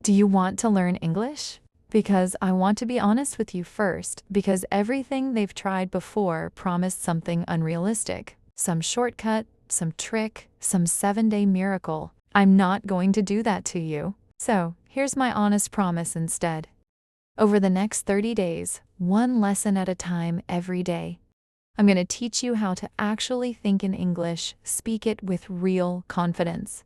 Do you want to learn English? Because I want to be honest with you first, because everything they've tried before promised something unrealistic. Some shortcut, some trick, some 7-day miracle. I'm not going to do that to you. So, here's my honest promise instead. Over the next 30 days, one lesson at a time every day, I'm going to teach you how to actually think in English, speak it with real confidence,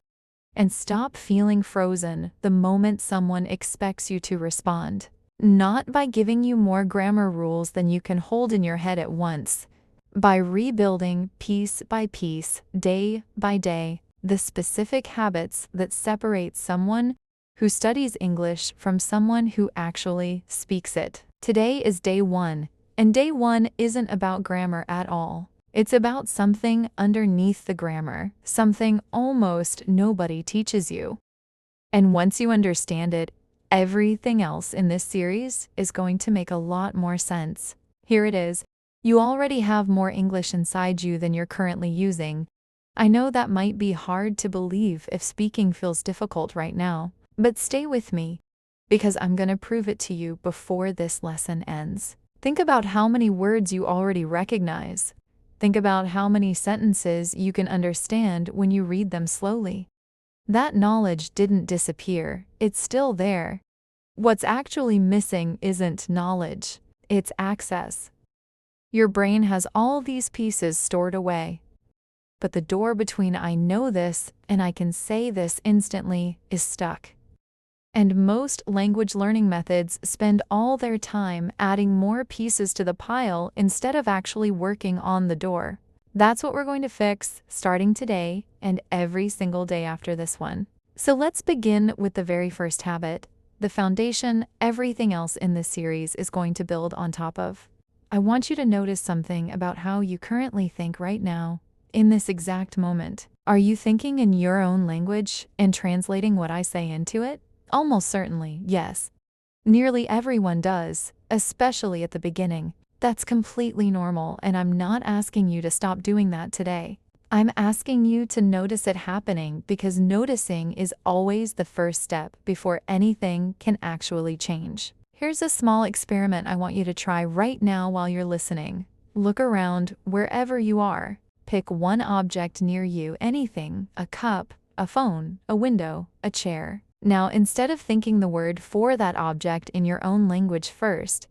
and stop feeling frozen the moment someone expects you to respond. Not by giving you more grammar rules than you can hold in your head at once, by rebuilding piece by piece, day by day, the specific habits that separate someone who studies English from someone who actually speaks it. Today is day 1, and day 1 isn't about grammar at all. It's about something underneath the grammar, something almost nobody teaches you. And once you understand it, everything else in this series is going to make a lot more sense. Here it is. You already have more English inside you than you're currently using. I know that might be hard to believe if speaking feels difficult right now, but stay with me, because I'm going to prove it to you before this lesson ends. Think about how many words you already recognize. Think about how many sentences you can understand when you read them slowly. That knowledge didn't disappear, it's still there. What's actually missing isn't knowledge, it's access. Your brain has all these pieces stored away. But the door between I know this and I can say this instantly is stuck. And most language learning methods spend all their time adding more pieces to the pile instead of actually working on the door. That's what we're going to fix starting today and every single day after this one. So let's begin with the very first habit, the foundation everything else in this series is going to build on top of. I want you to notice something about how you currently think right now, in this exact moment. Are you thinking in your own language and translating what I say into it? Almost certainly, yes. Nearly everyone does, especially at the beginning. That's completely normal, and I'm not asking you to stop doing that today. I'm asking you to notice it happening because noticing is always the first step before anything can actually change. Here's a small experiment I want you to try right now while you're listening. Look around wherever you are. Pick one object near you, anything, a cup, a phone, a window, a chair. Now, instead of thinking the word for that object in your own language first,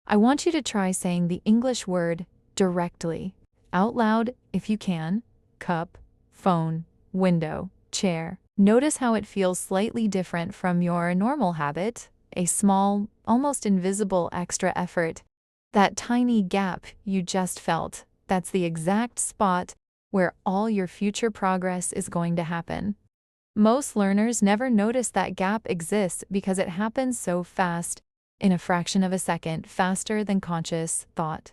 I want you to try saying the English word directly, out loud if you can. Cup, phone, window, chair. Notice how it feels slightly different from your normal habit, a small, almost invisible extra effort. That tiny gap you just felt, that's the exact spot where all your future progress is going to happen. Most learners never notice that gap exists because it happens so fast, in a fraction of a second, faster than conscious thought.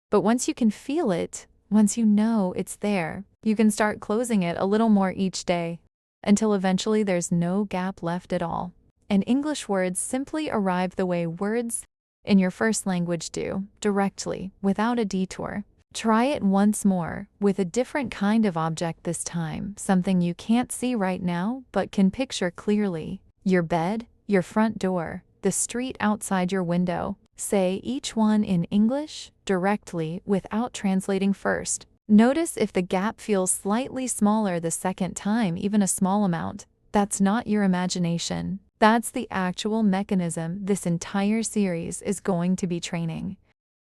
But once you can feel it, once you know it's there, you can start closing it a little more each day, until eventually there's no gap left at all. And English words simply arrive the way words in your first language do, directly, without a detour. Try it once more, with a different kind of object this time, something you can't see right now but can picture clearly. Your bed, your front door, the street outside your window. Say each one in English, directly, without translating first. Notice if the gap feels slightly smaller the second time, even a small amount. That's not your imagination. That's the actual mechanism this entire series is going to be training.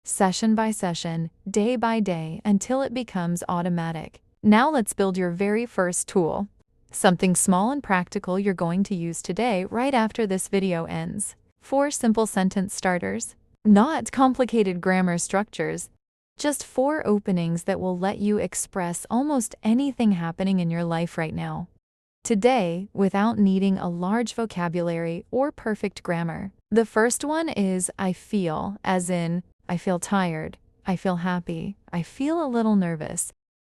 Session by session, day by day, until it becomes automatic. Now let's build your very first tool. Something small and practical you're going to use today right after this video ends. 4 simple sentence starters. Not complicated grammar structures. Just 4 openings that will let you express almost anything happening in your life right now. Today, without needing a large vocabulary or perfect grammar. The first one is I feel, as in, I feel tired, I feel happy, I feel a little nervous.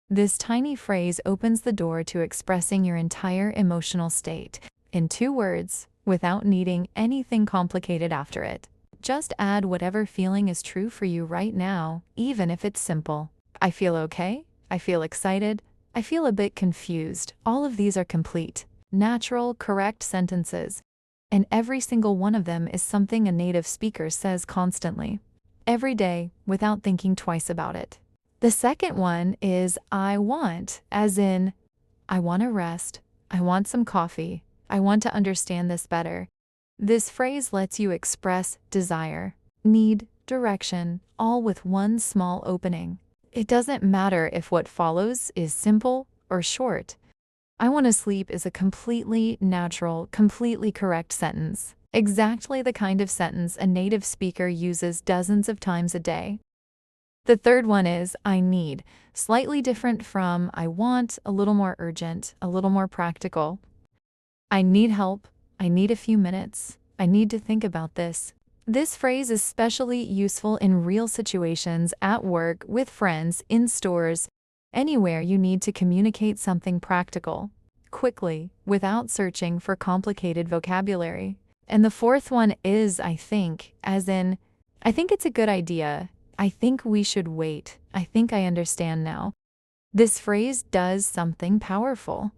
This tiny phrase opens the door to expressing your entire emotional state in 2 words without needing anything complicated after it. Just add whatever feeling is true for you right now, even if it's simple. I feel okay, I feel excited, I feel a bit confused. All of these are complete, natural, correct sentences. And every single one of them is something a native speaker says constantly, every day, without thinking twice about it. The second one is I want, as in, I want to rest, I want some coffee, I want to understand this better. This phrase lets you express desire, need, direction, all with one small opening. It doesn't matter if what follows is simple or short. I want to sleep is a completely natural, completely correct sentence. Exactly the kind of sentence a native speaker uses dozens of times a day. The third one is I need, slightly different from I want, a little more urgent, a little more practical. I need help, I need a few minutes, I need to think about this. This phrase is especially useful in real situations, at work, with friends, in stores, anywhere you need to communicate something practical, quickly, without searching for complicated vocabulary. And the fourth one is I think, as in, I think it's a good idea. I think we should wait. I think I understand now. This phrase does something powerful.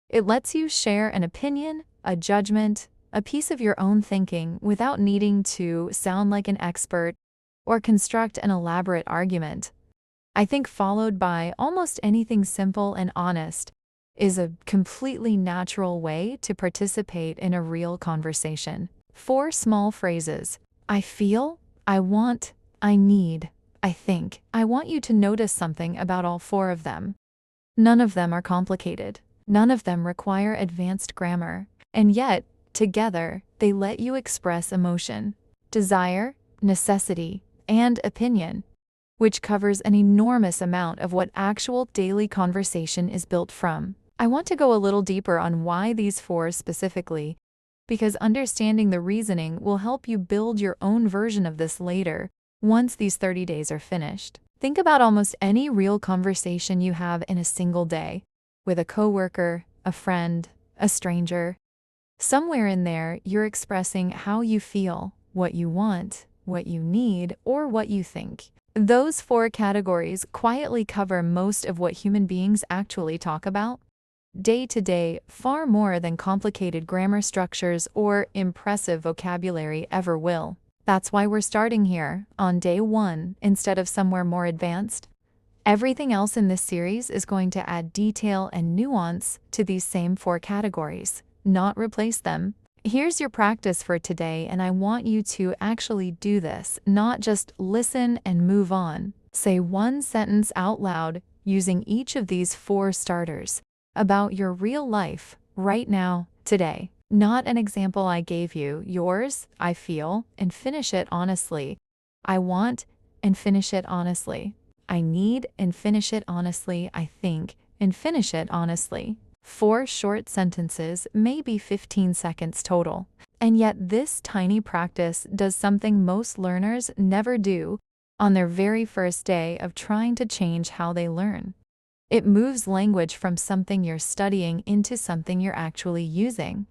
It lets you share an opinion, a judgment, a piece of your own thinking without needing to sound like an expert or construct an elaborate argument. I think followed by almost anything simple and honest is a completely natural way to participate in a real conversation. 4 small phrases. I feel, I want, I need, I think. I want you to notice something about all 4 of them. None of them are complicated. None of them require advanced grammar. And yet, together, they let you express emotion, desire, necessity, and opinion, which covers an enormous amount of what actual daily conversation is built from. I want to go a little deeper on why these 4 specifically, because understanding the reasoning will help you build your own version of this later, once these 30 days are finished. Think about almost any real conversation you have in a single day, with a coworker, a friend, a stranger. Somewhere in there, you're expressing how you feel, what you want, what you need, or what you think. Those 4 categories quietly cover most of what human beings actually talk about day to day, far more than complicated grammar structures or impressive vocabulary ever will. That's why we're starting here, on day 1, instead of somewhere more advanced. Everything else in this series is going to add detail and nuance to these same 4 categories, not replace them. Here's your practice for today, and I want you to actually do this, not just listen and move on. Say one sentence out loud using each of these 4 starters about your real life, right now, today. Not an example I gave you, yours, I feel, and finish it honestly. I want, and finish it honestly. I need, and finish it honestly. I think, and finish it honestly. 4 short sentences, maybe 15 seconds total. And yet this tiny practice does something most learners never do on their very first day of trying to change how they learn. It moves language from something you're studying into something you're actually using.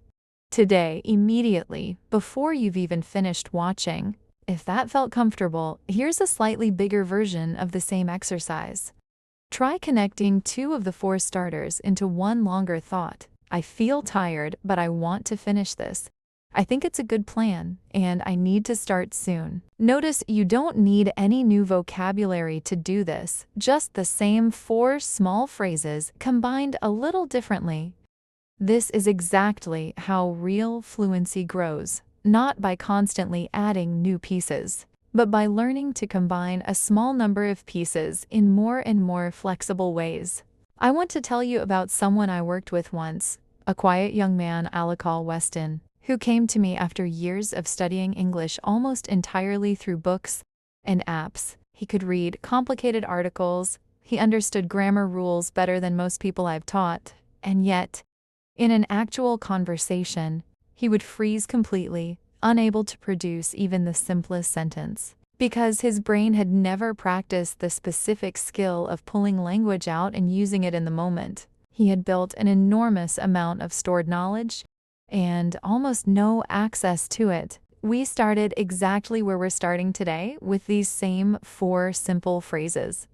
Today, immediately, before you've even finished watching, if that felt comfortable, here's a slightly bigger version of the same exercise. Try connecting 2 of the 4 starters into one longer thought. I feel tired, but I want to finish this. I think it's a good plan, and I need to start soon. Notice you don't need any new vocabulary to do this, just the same 4 small phrases combined a little differently. This is exactly how real fluency grows, not by constantly adding new pieces, but by learning to combine a small number of pieces in more and more flexible ways. I want to tell you about someone I worked with once, a quiet young man I'll call Weston, who came to me after years of studying English almost entirely through books and apps. He could read complicated articles, he understood grammar rules better than most people I've taught, and yet, in an actual conversation, he would freeze completely, unable to produce even the simplest sentence, because his brain had never practiced the specific skill of pulling language out and using it in the moment. He had built an enormous amount of stored knowledge and almost no access to it. We started exactly where we're starting today with these same 4 simple phrases.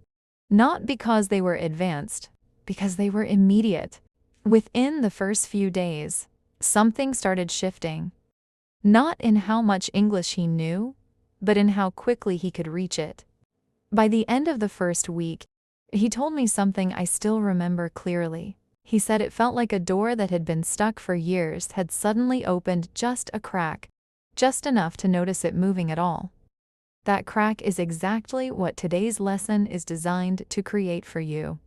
Not because they were advanced, because they were immediate. Within the first few days, something started shifting. Not in how much English he knew, but in how quickly he could reach it. By the end of the first week, he told me something I still remember clearly. He said it felt like a door that had been stuck for years had suddenly opened just a crack, just enough to notice it moving at all. That crack is exactly what today's lesson is designed to create for you.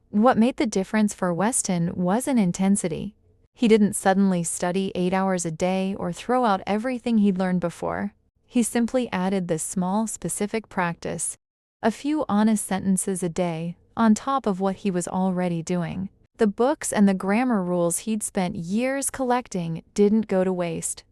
What made the difference for Weston wasn't intensity. He didn't suddenly study 8 hours a day or throw out everything he'd learned before. He simply added this small, specific practice, a few honest sentences a day, on top of what he was already doing. The books and the grammar rules he'd spent years collecting didn't go to waste.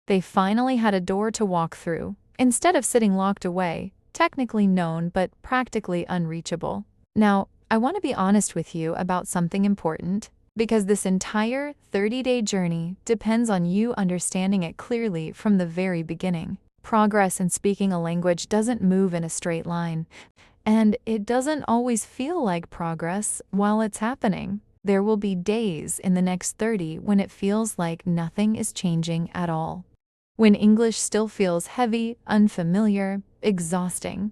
They finally had a door to walk through, instead of sitting locked away, technically known but practically unreachable. Now, I want to be honest with you about something important, because this entire 30-day journey depends on you understanding it clearly from the very beginning. Progress in speaking a language doesn't move in a straight line, and it doesn't always feel like progress while it's happening. There will be days in the next 30 when it feels like nothing is changing at all. When English still feels heavy, unfamiliar, exhausting.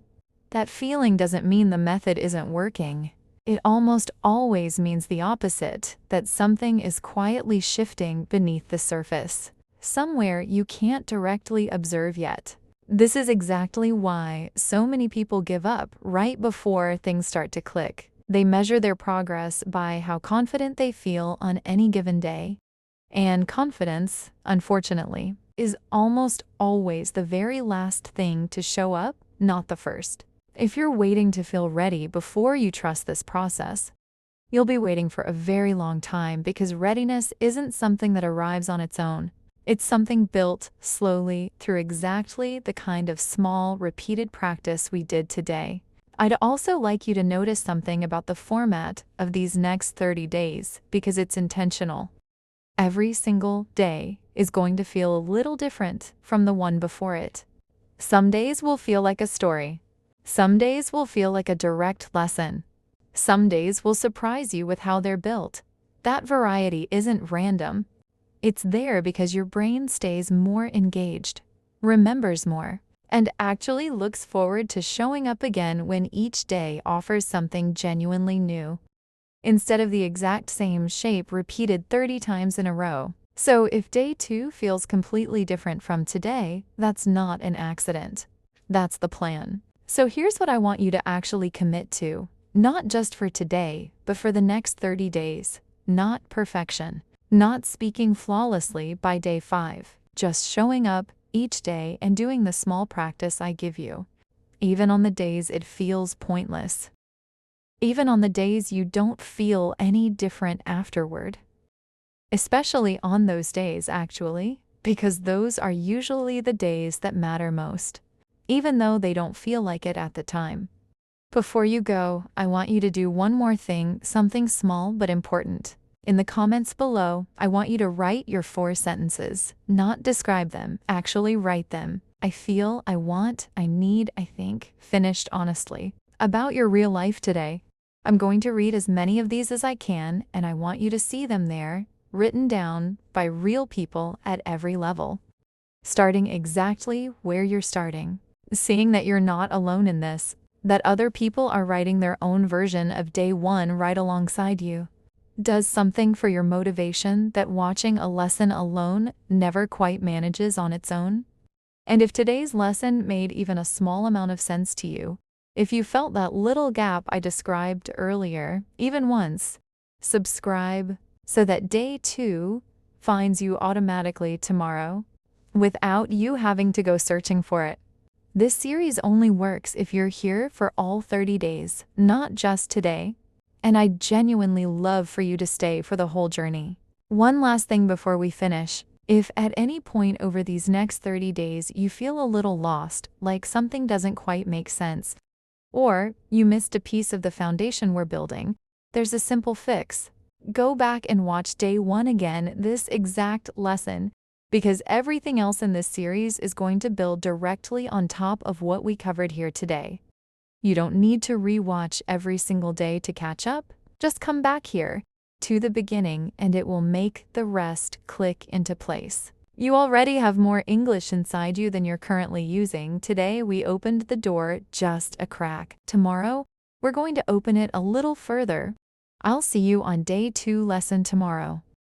That feeling doesn't mean the method isn't working. It almost always means the opposite, that something is quietly shifting beneath the surface, somewhere you can't directly observe yet. This is exactly why so many people give up right before things start to click. They measure their progress by how confident they feel on any given day. And confidence, unfortunately, is almost always the very last thing to show up, not the first. If you're waiting to feel ready before you trust this process, you'll be waiting for a very long time, because readiness isn't something that arrives on its own. It's something built slowly through exactly the kind of small, repeated practice we did today. I'd also like you to notice something about the format of these next 30 days, because it's intentional. Every single day is going to feel a little different from the one before it. Some days will feel like a story. Some days will feel like a direct lesson. Some days will surprise you with how they're built. That variety isn't random. It's there because your brain stays more engaged, remembers more, and actually looks forward to showing up again when each day offers something genuinely new, instead of the exact same shape repeated 30 times in a row. So if day 2 feels completely different from today, that's not an accident. That's the plan. So here's what I want you to actually commit to, not just for today, but for the next 30 days. Not perfection. Not speaking flawlessly by day 5, just showing up each day and doing the small practice I give you, even on the days it feels pointless. Even on the days you don't feel any different afterward. Especially on those days, actually, because those are usually the days that matter most, even though they don't feel like it at the time. Before you go, I want you to do one more thing, something small but important. In the comments below, I want you to write your 4 sentences, not describe them, actually write them. I feel, I want, I need, I think, finished honestly. About your real life today. I'm going to read as many of these as I can, and I want you to see them there, written down by real people at every level. Starting exactly where you're starting. Seeing that you're not alone in this, that other people are writing their own version of day 1 right alongside you. Does something for your motivation that watching a lesson alone never quite manages on its own? And if today's lesson made even a small amount of sense to you, if you felt that little gap I described earlier, even once, subscribe so that day 2 finds you automatically tomorrow, without you having to go searching for it. This series only works if you're here for all 30 days, not just today. And I'd genuinely love for you to stay for the whole journey. One last thing before we finish. If at any point over these next 30 days you feel a little lost, like something doesn't quite make sense, or you missed a piece of the foundation we're building, there's a simple fix. Go back and watch day 1 again, this exact lesson, because everything else in this series is going to build directly on top of what we covered here today. You don't need to re-watch every single day to catch up. Just come back here to the beginning and it will make the rest click into place. You already have more English inside you than you're currently using. Today, we opened the door just a crack. Tomorrow, we're going to open it a little further. I'll see you on day 2 lesson tomorrow.